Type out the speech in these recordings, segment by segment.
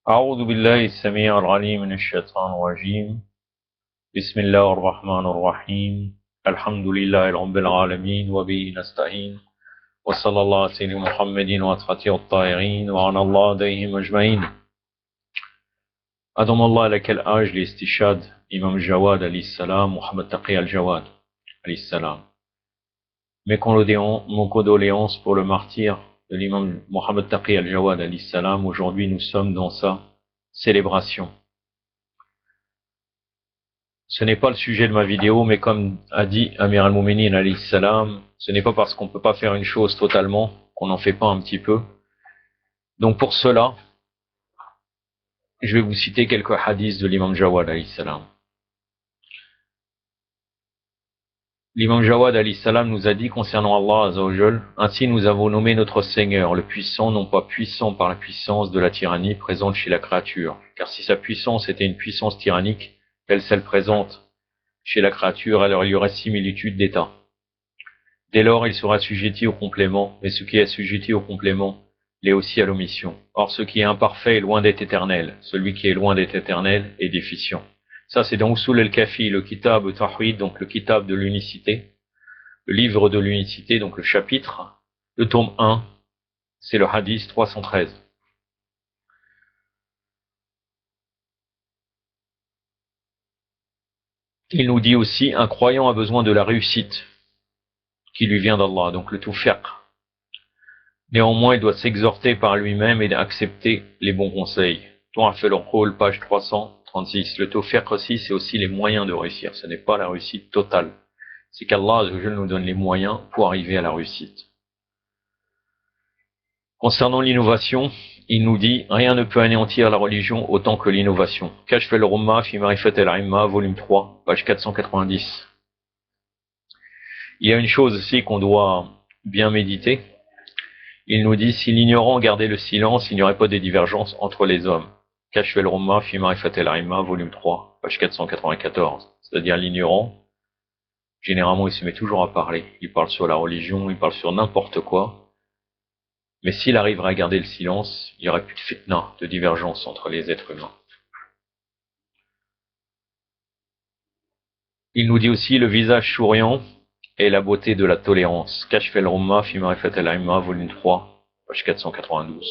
أعوذ بالله السميع العليم من الشيطان الرجيم. بسم الله الرحمن الرحيم. الحمد لله رب العالمين وبه نستعين وصلى الله على سيدنا محمد وأصحابه الطاهرين وعلى الله عليهم أجمعين. أدام الله لك الآج لاستشهاد Imam Jawad alayhi salam, Mohamed Taqi al-Jawad alayhi salam. Mes condoléances pour le martyr de l'imam Mohamed Taqi al-Jawad alayhi salam. Aujourd'hui, nous sommes dans sa célébration. Ce n'est pas le sujet de ma vidéo, mais comme a dit Amir al-Mouminin alayhi salam, ce n'est pas parce qu'on ne peut pas faire une chose totalement qu'on n'en fait pas un petit peu. Donc pour cela, je vais vous citer quelques hadiths de l'imam Jawad alayhi salam. L'imam Jawad alayhi salam nous a dit concernant Allah azza wa jal, ainsi nous avons nommé notre Seigneur, le puissant, non pas puissant par la puissance de la tyrannie présente chez la créature, car si sa puissance était une puissance tyrannique, telle celle présente chez la créature, alors il y aurait similitude d'état. Dès lors, il sera assujetti au complément, mais ce qui est assujetti au complément l'est aussi à l'omission. Or, ce qui est imparfait est loin d'être éternel. Celui qui est loin d'être éternel est déficient. Ça, c'est dans Usul al-Kafi, le kitab Tawhid, donc le kitab de l'unicité, le livre de l'unicité, donc le chapitre, le tome 1, c'est le hadith 313. Il nous dit aussi, un croyant a besoin de la réussite qui lui vient d'Allah, donc le tawfiq. Néanmoins, il doit s'exhorter par lui-même et accepter les bons conseils. Ton a fait le rôle, page 336. Le tawfiq aussi, c'est aussi les moyens de réussir. Ce n'est pas la réussite totale. C'est qu'Allah nous donne les moyens pour arriver à la réussite. Concernant l'innovation, il nous dit « Rien ne peut anéantir la religion autant que l'innovation ». Kashf al-Rumma fi Marifat al-Imma, volume 3, page 490. Il y a une chose aussi qu'on doit bien méditer. Il nous dit « Si l'ignorant gardait le silence, il n'y aurait pas de divergence entre les hommes ». Kashf al-Rumma fi Marifat al-Imma, volume 3, page 494. C'est-à-dire l'ignorant, généralement il se met toujours à parler. Il parle sur la religion, il parle sur n'importe quoi. Mais s'il arriverait à garder le silence, il n'y aurait plus de fitna, de divergence entre les êtres humains. Il nous dit aussi le visage souriant et la beauté de la tolérance. Kashf al-Rumma fi Marifat al-Imma, volume 3, page 492.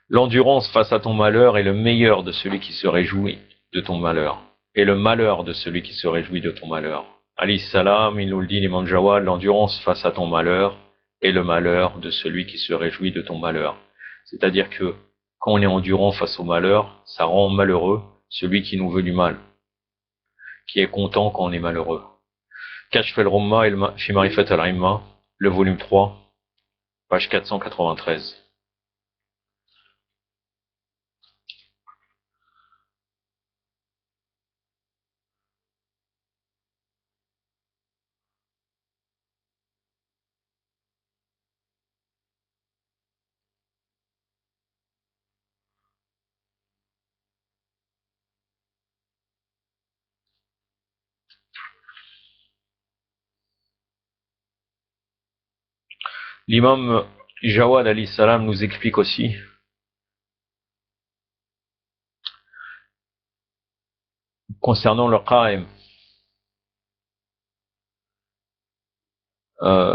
L'endurance face à ton malheur est le meilleur de celui qui se réjouit de ton malheur, et le malheur de celui qui se réjouit de ton malheur. Alayhi salam, il nous le dit l'imam Jawad, l'endurance face à ton malheur est le malheur de celui qui se réjouit de ton malheur. C'est-à-dire que quand on est endurant face au malheur, ça rend malheureux celui qui nous veut du mal, qui est content quand on est malheureux. Kashf al-Rumma fi Marifat al-Imma, le volume 3, page 493. L'imam Jawad alayhi salam nous explique aussi concernant le qa'im.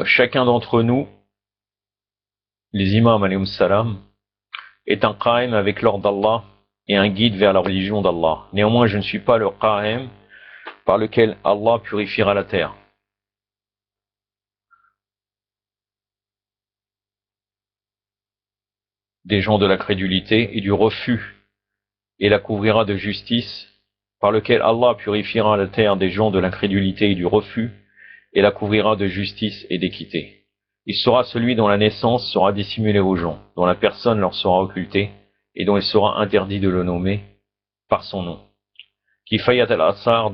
Chacun d'entre nous, les imams alayhi salam, est un qa'im avec l'ordre d'Allah et un guide vers la religion d'Allah. Néanmoins, je ne suis pas le qa'im par lequel Allah purifiera la terre. Des gens de la crédulité et du refus, et la couvrira de justice, par lequel Allah purifiera la terre des gens de l'incrédulité et du refus, et la couvrira de justice et d'équité. Il sera celui dont la naissance sera dissimulée aux gens, dont la personne leur sera occultée, et dont il sera interdit de le nommer par son nom. Kifayat al-Asar,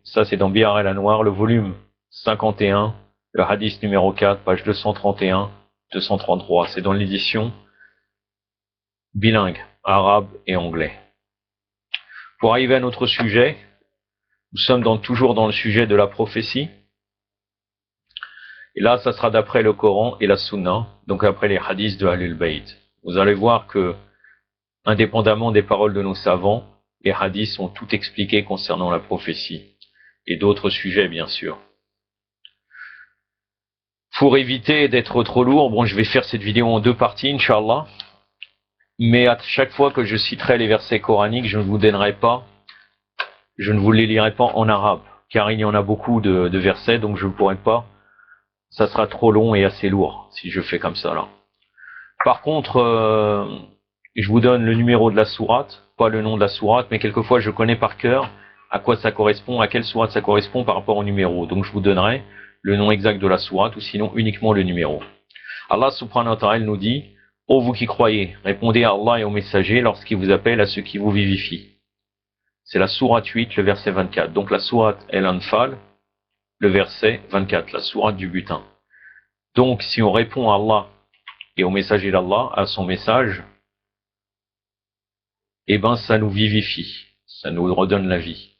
ça c'est dans Bihar al-Anwar, le volume 51, le hadith numéro 4, page 231, 233. C'est dans l'édition bilingue, arabe et anglais. Pour arriver à notre sujet, nous sommes toujours dans le sujet de la prophétie. Et là, ça sera d'après le Coran et la Sunna, donc après les hadiths de Ahlul Bayt. Vous allez voir que, indépendamment des paroles de nos savants, les hadiths sont tout expliqués concernant la prophétie. Et d'autres sujets, bien sûr. Pour éviter d'être trop lourd, bon, je vais faire cette vidéo en 2 parties, Inch'Allah. Mais à chaque fois que je citerai les versets coraniques, je ne vous les lirai pas en arabe, car il y en a beaucoup de versets, donc je ne pourrai pas. Ça sera trop long et assez lourd si je fais comme ça là. Par contre, je vous donne le numéro de la sourate, pas le nom de la sourate, mais quelquefois je connais par cœur à quoi ça correspond, à quelle sourate ça correspond par rapport au numéro. Donc je vous donnerai le nom exact de la sourate ou sinon uniquement le numéro. Allah subhanahu wa ta'ala nous dit: ô vous qui croyez, répondez à Allah et aux messagers lorsqu'ils vous appellent à ceux qui vous vivifient. C'est la sourate 8, le verset 24. Donc la sourate El-Anfal, le verset 24, la sourate du butin. Donc si on répond à Allah et au messager d'Allah, à son message, eh ben ça nous vivifie, ça nous redonne la vie.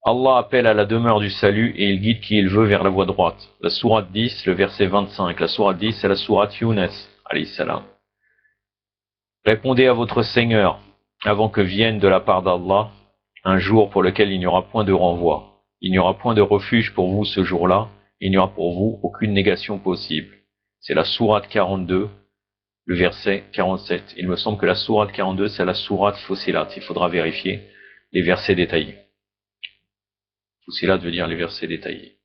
Allah appelle à la demeure du salut et il guide qui il veut vers la voie droite. La sourate 10, le verset 25. La sourate 10, c'est la sourate Younes, alayhi salam. Répondez à votre Seigneur avant que vienne de la part d'Allah un jour pour lequel il n'y aura point de renvoi. Il n'y aura point de refuge pour vous ce jour-là, il n'y aura pour vous aucune négation possible. C'est la sourate 42, le verset 47. Il me semble que la sourate 42, c'est la sourate Fussilat. Il faudra vérifier les versets détaillés. Fussilat veut dire les versets détaillés.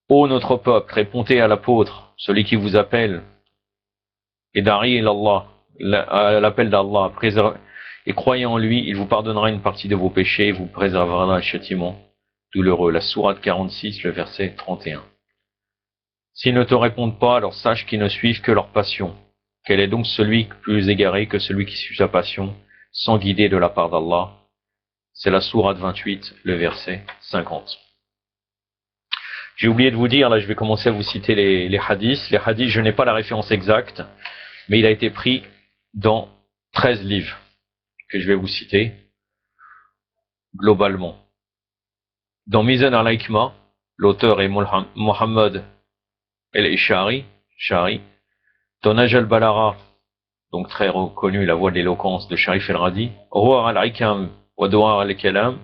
Ô notre peuple, répondez à l'apôtre, celui qui vous appelle, et dari Allah, à l'appel d'Allah, et croyez en lui, il vous pardonnera une partie de vos péchés et vous préservera d'un châtiment douloureux. La sourate 46, le verset 31. S'ils ne te répondent pas, alors sache qu'ils ne suivent que leur passion. Quel est donc celui plus égaré que celui qui suit sa passion, sans guider de la part d'Allah? C'est la sourate 28, le verset 50. J'ai oublié de vous dire, là je vais commencer à vous citer les hadiths. Les hadiths, je n'ai pas la référence exacte, mais il a été pris dans 13 livres que je vais vous citer globalement. Dans Mizan al-Hikma, l'auteur est Mohammed el-Ishari, dans Naj al-Balara, donc très reconnu, la voix de l'éloquence de Sharif el-Radi, Ruar al-Hikam wa Duar al-Kalam,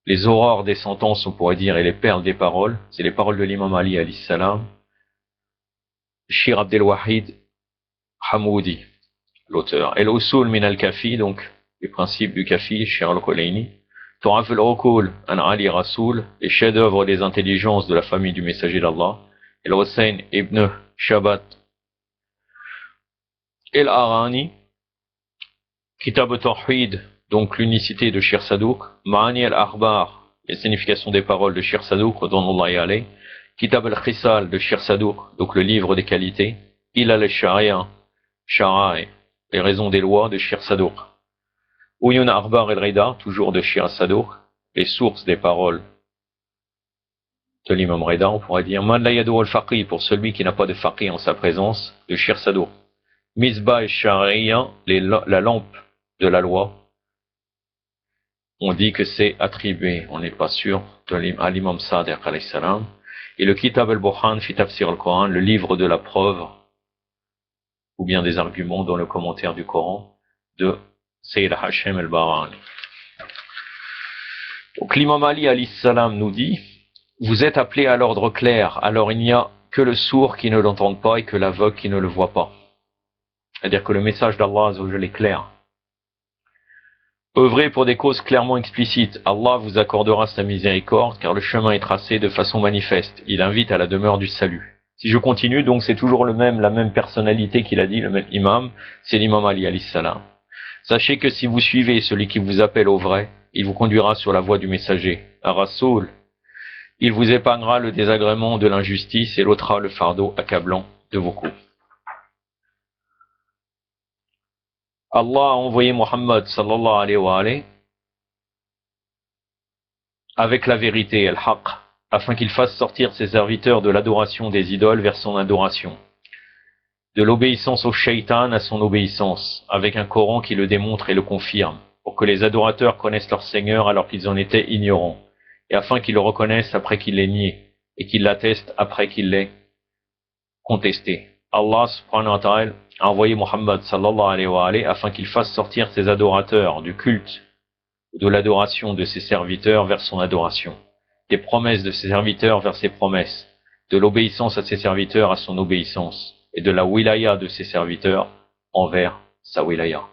les aurores des sentences, on pourrait dire, et les perles des paroles, c'est les paroles de l'imam Ali alayhi salam, Shir Abdel Wahid Hamoudi, l'auteur, El-Usul min al-Kafi, donc les principes du Kafi, Shir al-Khulaini, Toraf al-Rukul, an Ali Rasoul, les chefs-d'œuvre des intelligences de la famille du messager d'Allah, El-Hussein ibn Shabat, El-Arani, Kitab al-Tawhid, donc l'unicité de Shir Sadouk, Ma'ani al-Akhbar, les significations des paroles de Shir Sadouk, radhiyallahu anhu, Kitab al-Khisal de Shir Sadouk, donc le livre des qualités, Ilal al-Sharia, Shara'i, les raisons des lois de Shir Sadouk, Uyun Akhbar el-Rida, toujours de Shir Sadouk, les sources des paroles de l'imam Rida, on pourrait dire, Man la yadu al-Faqih, pour celui qui n'a pas de faqih en sa présence, de Shir Sadouk, Misbah al-Sharia, la lampe de la loi. On dit que c'est attribué, on n'est pas sûr, à l'imam Sadiq alayhi salam. Et le Kitab al-Burhan fi tafsir al-Coran, le livre de la preuve, ou bien des arguments dans le commentaire du Coran, de Sayyid Hashem al-Barani. Donc l'imam Ali alayhi salam nous dit, vous êtes appelés à l'ordre clair, alors il n'y a que le sourd qui ne l'entend pas et que l'aveugle qui ne le voit pas. C'est-à-dire que le message d'Allah est clair. Œuvrez pour des causes clairement explicites. Allah vous accordera sa miséricorde, car le chemin est tracé de façon manifeste. Il invite à la demeure du salut. Si je continue, donc c'est toujours la même personnalité qu'il a dit, le même imam, c'est l'imam Ali alayhi salam. Sachez que si vous suivez celui qui vous appelle au vrai, il vous conduira sur la voie du messager, à Rasoul. Il vous épargnera le désagrément de l'injustice et l'ôtera le fardeau accablant de vos coups. Allah a envoyé Muhammad sallallahu alayhi wa alayhi avec la vérité, al-haq, afin qu'il fasse sortir ses serviteurs de l'adoration des idoles vers son adoration, de l'obéissance au shaitan à son obéissance, avec un Coran qui le démontre et le confirme, pour que les adorateurs connaissent leur Seigneur alors qu'ils en étaient ignorants, et afin qu'il le reconnaisse après qu'il l'ait nié, et qu'il l'atteste après qu'il l'ait contesté. Allah subhanahu wa ta'ala a envoyé Muhammad sallallahu alayhi wa alayhi afin qu'il fasse sortir ses adorateurs du culte, de l'adoration de ses serviteurs vers son adoration, des promesses de ses serviteurs vers ses promesses, de l'obéissance à ses serviteurs à son obéissance, et de la wilaya de ses serviteurs envers sa wilaya.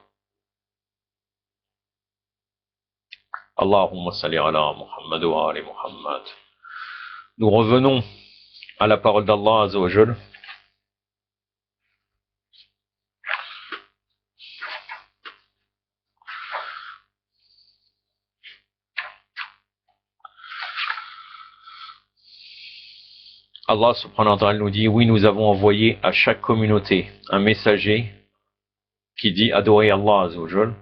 Allahumma salli ala Muhammad wa ali Muhammad. Nous revenons à la parole d'Allah Azza wa Jal. Allah subhanahu wa ta'ala nous dit, oui, nous avons envoyé à chaque communauté un messager qui dit adorez Allah Azza wa Jal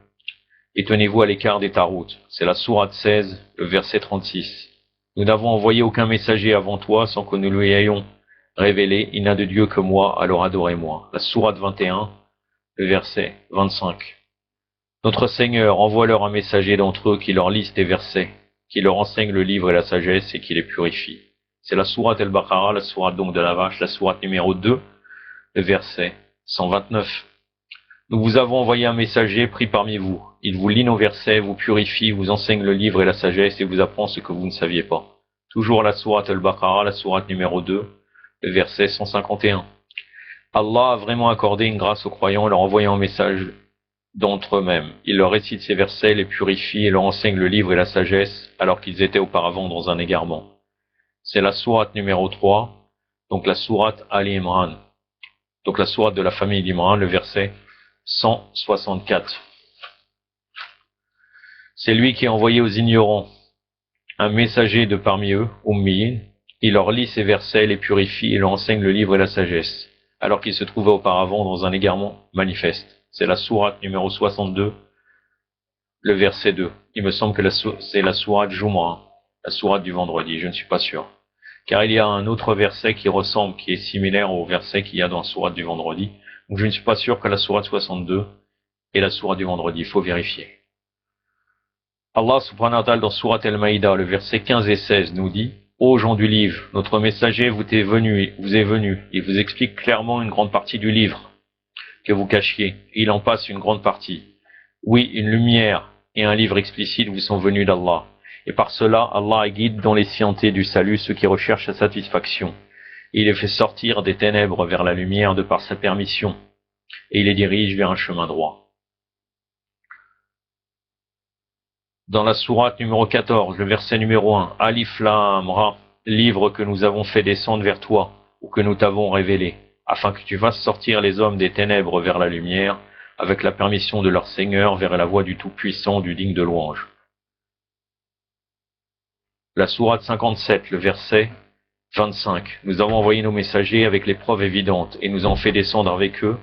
et tenez-vous à l'écart des taroutes. C'est la sourate 16, le verset 36. Nous n'avons envoyé aucun messager avant toi sans que nous lui ayons révélé, il n'a de Dieu que moi, alors adorez-moi. La sourate 21, le verset 25. Notre Seigneur envoie-leur un messager d'entre eux qui leur lise des versets, qui leur enseigne le livre et la sagesse et qui les purifie. C'est la sourate Al-Baqarah, la sourate donc de la vache, la sourate numéro 2, le verset 129. Nous vous avons envoyé un messager pris parmi vous. Il vous lit nos versets, vous purifie, vous enseigne le livre et la sagesse et vous apprend ce que vous ne saviez pas. Toujours la sourate Al-Baqarah, la sourate numéro 2, le verset 151. Allah a vraiment accordé une grâce aux croyants en leur envoyant un message d'entre eux-mêmes. Il leur récite ces versets, les purifie et leur enseigne le livre et la sagesse alors qu'ils étaient auparavant dans un égarement. C'est la sourate numéro 3, donc la sourate Ali Imran, donc la sourate de la famille d'Imran, le verset 164. C'est lui qui a envoyé aux ignorants un messager de parmi eux, Ummiyin. Il leur lit ces versets, les purifie et leur enseigne le livre et la sagesse, alors qu'ils se trouvaient auparavant dans un égarement manifeste. C'est la sourate numéro 62, le verset 2. Il me semble que c'est la sourate Jumu'ah, la sourate du vendredi, je ne suis pas sûr. Car il y a un autre verset qui ressemble, qui est similaire au verset qu'il y a dans la sourate du vendredi. Donc je ne suis pas sûr que la sourate 62 est la sourate du vendredi, il faut vérifier. Allah subhanahu wa ta'ala dans sourate Al-Maïda, le verset 15 et 16 nous dit: Ô gens du livre, notre messager vous est venu, il vous explique clairement une grande partie du livre que vous cachiez, et il en passe une grande partie. Oui, une lumière et un livre explicite vous sont venus d'Allah. Et par cela, Allah guide dans les scientés du salut ceux qui recherchent sa satisfaction. Et il les fait sortir des ténèbres vers la lumière de par sa permission. Et il les dirige vers un chemin droit. Dans la sourate numéro 14, le verset numéro 1, Alif Lam Ra, livre que nous avons fait descendre vers toi, ou que nous t'avons révélé, afin que tu fasses sortir les hommes des ténèbres vers la lumière, avec la permission de leur Seigneur vers la voie du Tout-Puissant, du digne de louange. La sourate 57, le verset 25. Nous avons envoyé nos messagers avec les preuves évidentes et nous avons fait descendre avec eux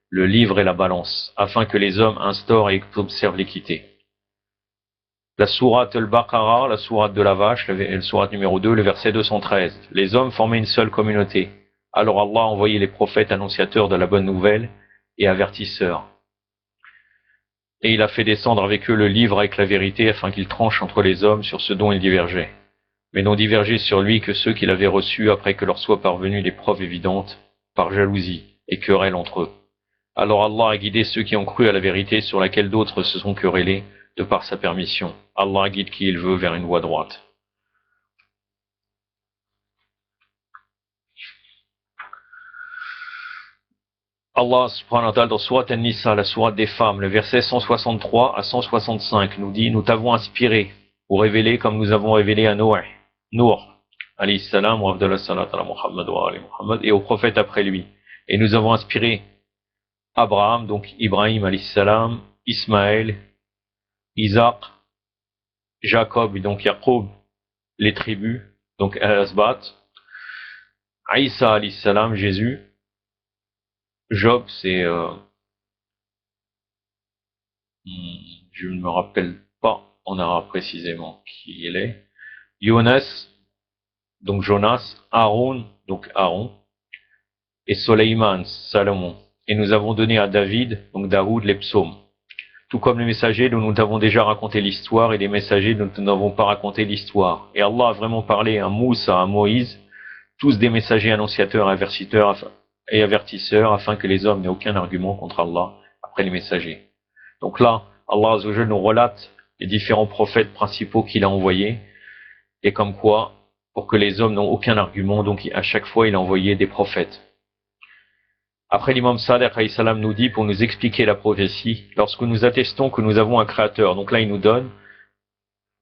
le livre et la balance, afin que les hommes instaurent et observent l'équité. La sourate Al-Baqarah, la sourate de la vache, la sourate numéro 2, le verset 213. Les hommes formaient une seule communauté. Alors Allah a envoyé les prophètes annonciateurs de la bonne nouvelle et avertisseurs. Et il a fait descendre avec eux le livre avec la vérité afin qu'ils tranchent entre les hommes sur ce dont ils divergeaient. Mais n'ont divergé sur lui que ceux qui l'avaient reçu après que leur soient parvenues des preuves évidentes, par jalousie et querelle entre eux. Alors Allah a guidé ceux qui ont cru à la vérité sur laquelle d'autres se sont querellés de par sa permission. Allah guide qui il veut vers une voie droite. Allah subhanahu wa ta'ala dans Sourate An-Nisa, la sourate des femmes, le verset 163 à 165 nous dit: Nous t'avons inspiré pour révéler comme nous avons révélé à Noé, alayhi salam, wa afdalus salat ala Muhammad wa ali Muhammad, et aux prophètes après lui. Et nous avons inspiré Abraham, donc Ibrahim alayhi salam, Ismaël, Isaac, Jacob, donc Jacob, les tribus, donc Al-Asbat, Isa alayhi salam, Jésus, Job, c'est je ne me rappelle pas en arabe précisément qui il est. Jonas, donc Jonas, Aaron, donc Aaron, et Soleiman, Salomon. Et nous avons donné à David, donc Daoud, les psaumes. Tout comme les messagers dont nous t'avons déjà raconté l'histoire et les messagers dont nous n'avons pas raconté l'histoire. Et Allah a vraiment parlé à Moussa, à Moïse, tous des messagers annonciateurs et avertisseurs afin que les hommes n'aient aucun argument contre Allah après les messagers. Donc là, Allah Azzawajal nous relate les différents prophètes principaux qu'il a envoyés et comme quoi, pour que les hommes n'ont aucun argument, donc à chaque fois il a envoyé des prophètes. Après l'imam Sadiq alayhi salam nous dit, pour nous expliquer la prophétie, lorsque nous attestons que nous avons un créateur, donc là il nous donne,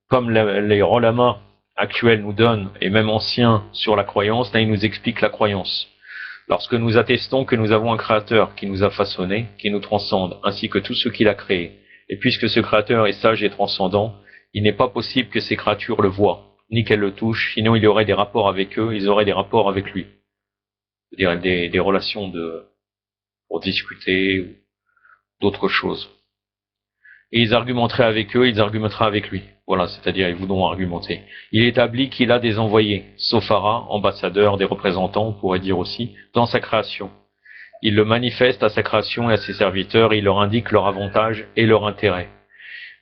comme les ulama actuels nous donnent, et même anciens sur la croyance, là il nous explique la croyance. Lorsque nous attestons que nous avons un créateur qui nous a façonnés, qui nous transcende, ainsi que tout ce qu'il a créé, et puisque ce créateur est sage et transcendant, il n'est pas possible que ces créatures le voient, ni qu'elles le touchent, sinon il y aurait des rapports avec eux, ils auraient des rapports avec lui. C'est-à-dire des relations pour discuter ou d'autres choses. Et ils argumenteraient avec eux, ils argumenteraient avec lui. Voilà, c'est-à-dire ils voudront argumenter. Il établit qu'il a des envoyés, Sophara, ambassadeurs, des représentants, on pourrait dire aussi, dans sa création. Il le manifeste à sa création et à ses serviteurs, et il leur indique leur avantage et leur intérêt,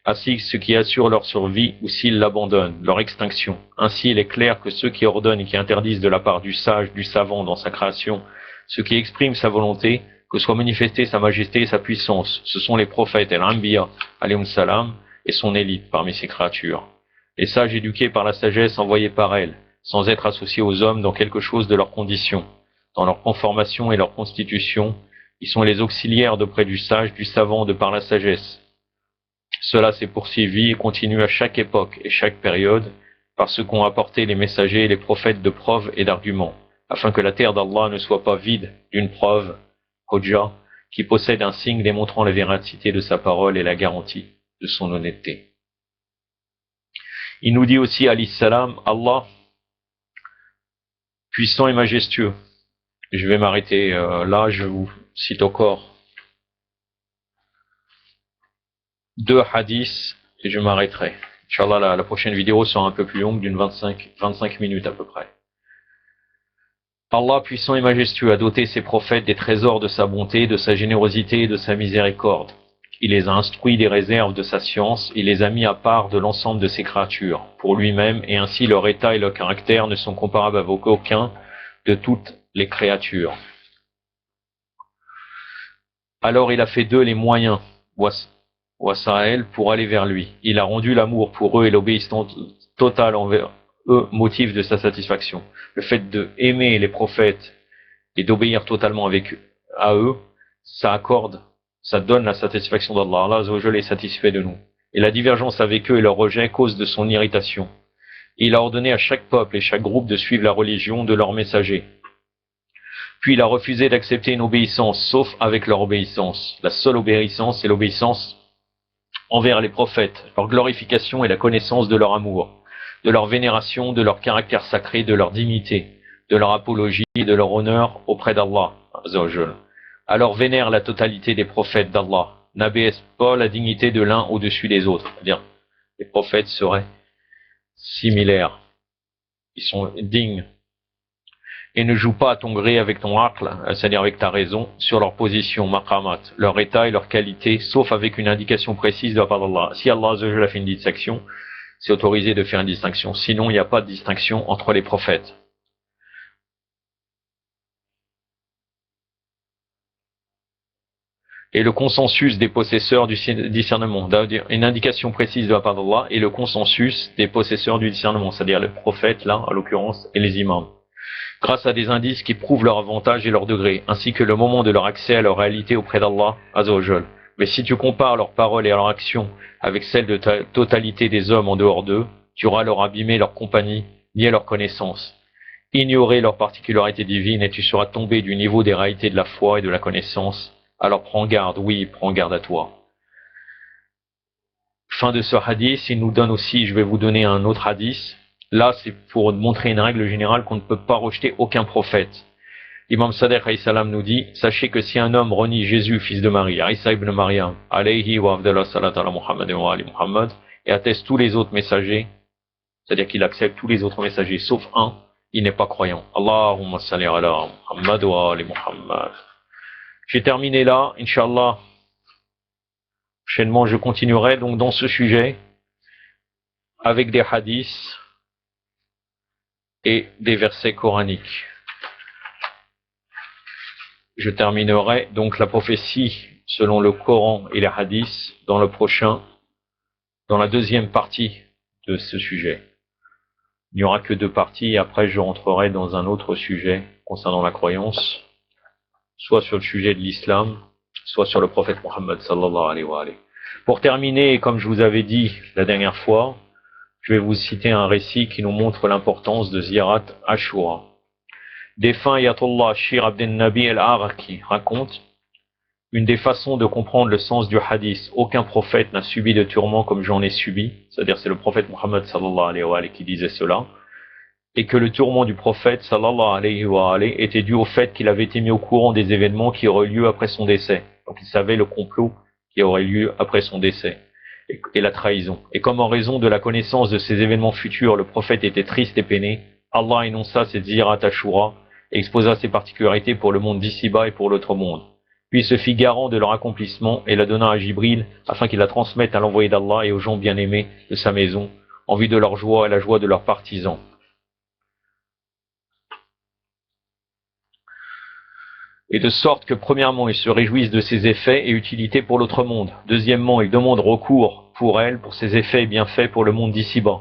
ainsi que ce qui assure leur survie ou s'ils l'abandonnent, leur extinction. Ainsi il est clair que ceux qui ordonnent et qui interdisent de la part du sage, du savant dans sa création, ceux qui expriment sa volonté, que soit manifestée sa majesté et sa puissance, ce sont les prophètes, el-Anbiya, alayhim salam, et son élite parmi ses créatures. Les sages éduqués par la sagesse envoyée par elle, sans être associés aux hommes dans quelque chose de leur condition, dans leur conformation et leur constitution, ils sont les auxiliaires d'auprès du sage, du savant, de par la sagesse. Cela s'est poursuivi et continue à chaque époque et chaque période, par ce qu'ont apporté les messagers et les prophètes de preuves et d'arguments, afin que la terre d'Allah ne soit pas vide d'une preuve, Hujja, qui possède un signe démontrant la véracité de sa parole et la garantie de son honnêteté. Il nous dit aussi, alayhi salam, Allah, puissant et majestueux. Je vais m'arrêter là, je vous cite encore 2 hadiths et je m'arrêterai. Inch'Allah, la prochaine vidéo sera un peu plus longue, d'une 25 minutes à peu près. Allah, puissant et majestueux, a doté ses prophètes des trésors de sa bonté, de sa générosité et de sa miséricorde. Il les a instruits des réserves de sa science, il les a mis à part de l'ensemble de ses créatures, pour lui-même, et ainsi leur état et leur caractère ne sont comparables avec aucun de toutes les créatures. Alors il a fait d'eux les moyens, Wasa'el, pour aller vers lui. Il a rendu l'amour pour eux et l'obéissance totale envers eux motif de sa satisfaction. Le fait de aimer les prophètes et d'obéir totalement à eux, ça donne la satisfaction d'Allah. Allah Azzawajal est satisfait de nous. Et la divergence avec eux et leur rejet cause de son irritation. Et il a ordonné à chaque peuple et chaque groupe de suivre la religion de leurs messagers. Puis il a refusé d'accepter une obéissance, sauf avec leur obéissance. La seule obéissance, c'est l'obéissance envers les prophètes, leur glorification et la connaissance de leur amour, de leur vénération, de leur caractère sacré, de leur dignité, de leur apologie et de leur honneur auprès d'Allah. Alors vénère la totalité des prophètes d'Allah. N'abaisse pas la dignité de l'un au-dessus des autres. C'est-à-dire, les prophètes seraient similaires. Ils sont dignes. Et ne joue pas à ton gré avec ton aql, c'est-à-dire avec ta raison, sur leur position, maqamat, leur état et leur qualité, sauf avec une indication précise de la part d'Allah. Si Allah a fait une distinction, c'est autorisé de faire une distinction. Sinon, il n'y a pas de distinction entre les prophètes. Et le consensus des possesseurs du discernement, c'est-à-dire une indication précise de la part d'Allah, et le consensus des possesseurs du discernement, c'est-à-dire les prophètes, là, en l'occurrence, et les imams. Grâce à des indices qui prouvent leur avantage et leur degré, ainsi que le moment de leur accès à leur réalité auprès d'Allah, Azzawajal. Mais si tu compares leurs paroles et leurs actions avec celles de la totalité des hommes en dehors d'eux, tu auras leur abîmer leur compagnie, nier leur connaissance, ignorer leur particularité divine, et tu seras tombé du niveau des réalités de la foi et de la connaissance. Alors prends garde, oui, prends garde à toi. Fin de ce hadith, il nous donne aussi, je vais vous donner un autre hadith. Là, c'est pour montrer une règle générale qu'on ne peut pas rejeter aucun prophète. L'imam Sadiq alayhi salam nous dit, sachez que si un homme renie Jésus, fils de Marie, Isa ibn Maryam, alayhi wa afdallah salat ala Muhammad wa ali Muhammad, et atteste tous les autres messagers, c'est-à-dire qu'il accepte tous les autres messagers, sauf un, il n'est pas croyant. Allahumma salli ala Muhammad wa ali Muhammad. J'ai terminé là, Inch'Allah. Prochainement, je continuerai donc dans ce sujet avec des hadiths et des versets coraniques. Je terminerai donc la prophétie selon le Coran et les hadiths dans la deuxième partie de ce sujet. Il n'y aura que 2 parties et après je rentrerai dans un autre sujet concernant la croyance, soit sur le sujet de l'islam, soit sur le prophète Mohammed sallallahu alayhi wa alayhi. Pour terminer, comme je vous avais dit la dernière fois, je vais vous citer un récit qui nous montre l'importance de Ziyarat Ashura. Défunt Ayatollah Shir Abdel Nabi al-Araki raconte: une des façons de comprendre le sens du hadith, aucun prophète n'a subi de tourments comme j'en ai subi, c'est-à-dire c'est le prophète Mohammed sallallahu alayhi wa alayhi qui disait cela, et que le tourment du prophète sallallahu alayhi wa alayhi était dû au fait qu'il avait été mis au courant des événements qui auraient lieu après son décès. Donc il savait le complot qui aurait lieu après son décès et la trahison. Et comme en raison de la connaissance de ces événements futurs, le prophète était triste et peiné, Allah énonça cette Ziyarat Ashura et exposa ses particularités pour le monde d'ici-bas et pour l'autre monde. Puis se fit garant de leur accomplissement et la donna à Jibril afin qu'il la transmette à l'envoyé d'Allah et aux gens bien-aimés de sa maison, en vue de leur joie et la joie de leurs partisans. Et de sorte que, premièrement, ils se réjouissent de ses effets et utilités pour l'autre monde. Deuxièmement, ils demandent recours pour elle, pour ses effets et bienfaits pour le monde d'ici-bas.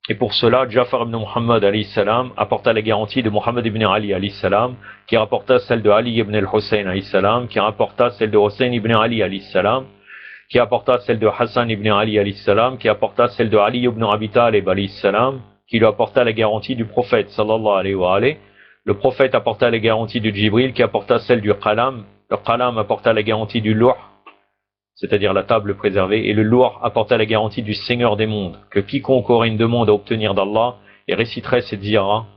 Et pour cela, Ja'far ibn Muhammad alayhi salam apporta la garantie de Muhammad ibn Ali alayhi salam, qui rapporta celle de Ali ibn al-Hussein alayhi salam, qui rapporta celle de Hussein ibn Ali alayhi salam, qui apporta celle de Hassan ibn Ali alayhi salam, qui apporta celle de Ali ibn Abi Talib alayhi salam, qui lui apporta la garantie du prophète sallallahu alayhi wa alayhi. Le prophète apporta la garantie de Jibril, qui apporta celle du Qalam. Le Qalam apporta la garantie du Loh, c'est-à-dire la table préservée, et le Loh apporta la garantie du Seigneur des mondes, que quiconque aurait une demande à obtenir d'Allah et réciterait cette ziyara,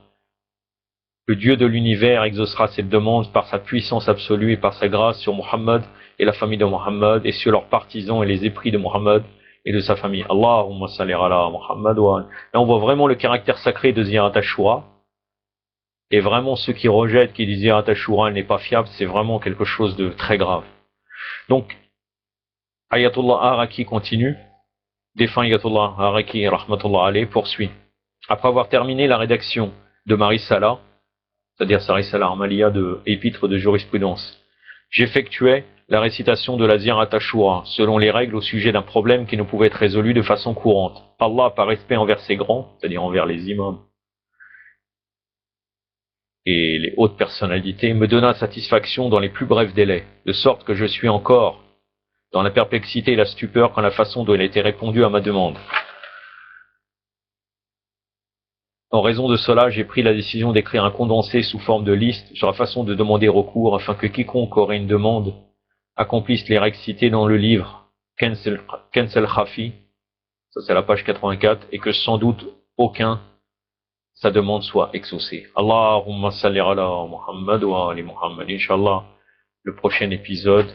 le Dieu de l'univers exaucera cette demande par sa puissance absolue et par sa grâce sur Muhammad et la famille de Muhammad, et sur leurs partisans et les épris de Muhammad et de sa famille. Allahumma salli ala Muhammad wa. Là on voit vraiment le caractère sacré de Ziyarat Ashura. Et vraiment, ceux qui rejettent, qui disent Ziyarat Ashura n'est pas fiable, c'est vraiment quelque chose de très grave. Donc, Ayatollah Araki continue, défunt Ayatollah Araki, rahmatullah alayhi, poursuit. Après avoir terminé la rédaction de ma risala, c'est-à-dire sa risala Armaliya de épître de jurisprudence, j'effectuais la récitation de la Ziyarat Ashura, selon les règles au sujet d'un problème qui ne pouvait être résolu de façon courante. Allah, par respect envers ses grands, c'est-à-dire envers les imams, et les hautes personnalités, me donna satisfaction dans les plus brefs délais, de sorte que je suis encore dans la perplexité et la stupeur quant à la façon dont il a été répondu à ma demande. En raison de cela, j'ai pris la décision d'écrire un condensé sous forme de liste sur la façon de demander recours, afin que quiconque aurait une demande accomplisse les règles citées dans le livre Kensel Khafi, ça c'est la page 84, et que sans doute aucun sa demande soit exaucée. Allahumma salli ala Muhammad wa ali Muhammad. Inch'Allah, le prochain épisode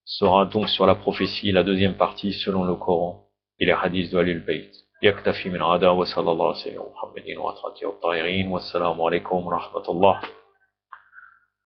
sera donc sur la prophétie, la deuxième partie selon le Coran et les hadiths de Ahlul Bayt. Yaktafi min hada wa sallallahu alayhi wa sallam Muhammadin wa atrati wa tahirin wa assalamu alaykum wa rahmatullah.